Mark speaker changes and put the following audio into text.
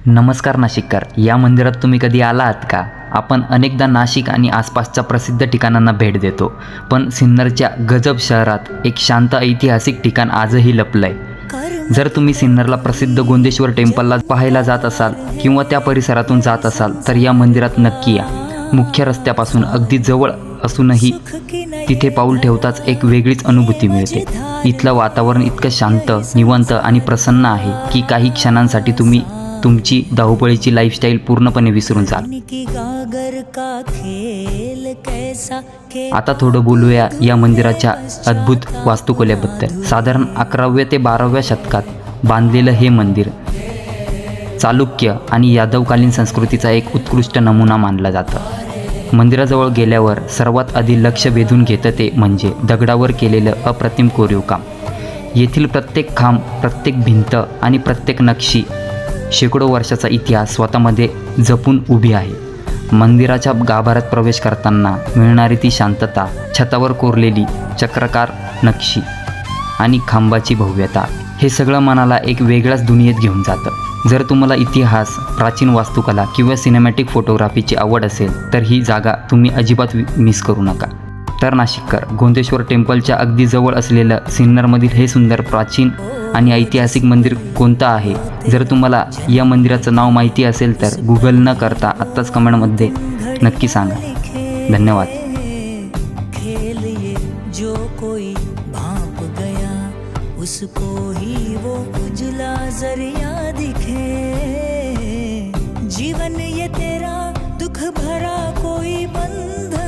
Speaker 1: नमस्कार नाशिककर. या मंदिरात तुम्ही कधी आला आहात का? आपण अनेकदा नाशिक आणि आसपासच्या प्रसिद्ध ठिकाणांना भेट देतो, पण सिन्नरच्या गजब शहरात एक शांत ऐतिहासिक ठिकाण आजही लपलं आहे. जर तुम्ही सिन्नरला प्रसिद्ध गोंदेश्वर टेम्पलला पाहायला जात असाल किंवा त्या परिसरातून जात असाल तर या मंदिरात नक्की या. मुख्य रस्त्यापासून अगदी जवळ असूनही तिथे पाऊल ठेवताच एक वेगळीच अनुभूती मिळते. इथलं वातावरण इतकं शांत, निवांत आणि प्रसन्न आहे की काही क्षणांसाठी तुम्ही तुमची धावपळीची लाईफस्टाईल पूर्णपणे विसरून जाल. आता थोडं बोलूया या मंदिराच्या अद्भुत वास्तुकलेबद्दल. साधारण 11व्या ते 12व्या शतकात बांधलेलं हे मंदिर चालुक्य आणि यादवकालीन संस्कृतीचा एक उत्कृष्ट नमुना मानला जातं. मंदिराजवळ गेल्यावर सर्वात आधी लक्ष वेधून घेतं ते म्हणजे दगडावर केलेलं अप्रतिम कोरीवकाम. येथील प्रत्येक खांब, प्रत्येक भिंत आणि प्रत्येक नक्षी शेकडो वर्षाचा इतिहास स्वतःमध्ये जपून उभी आहे. मंदिराच्या गाभाऱ्यात प्रवेश करताना मिळणारी ती शांतता, छतावर कोरलेली चक्राकार नक्षी आणि खांबाची भव्यता, हे सगळं मनाला एक वेगळ्याच दुनियेत घेऊन जातं. जर तुम्हाला इतिहास, प्राचीन वास्तुकला किंवा सिनेमॅटिक फोटोग्राफीची आवड असेल तर ही जागा तुम्ही अजिबात मिस करू नका. तर नाशिककर, गोंदेश्वर टेम्पलच्या अगदी जवळ असलेलं सिन्नरमधील हे सुंदर, प्राचीन आणि ऐतिहासिक मंदिर कोणतं आहे? जर तुम्हाला या मंदिराचं नाव माहिती असेल तर गुगल न करता आत्ताच कमेंटमध्ये नक्की सांगा. धन्यवाद.
Speaker 2: जो कोई भाप गया उसको ही वो उजला जरिया दिखे. जीवन ये तेरा दुख भरा कोई बंधन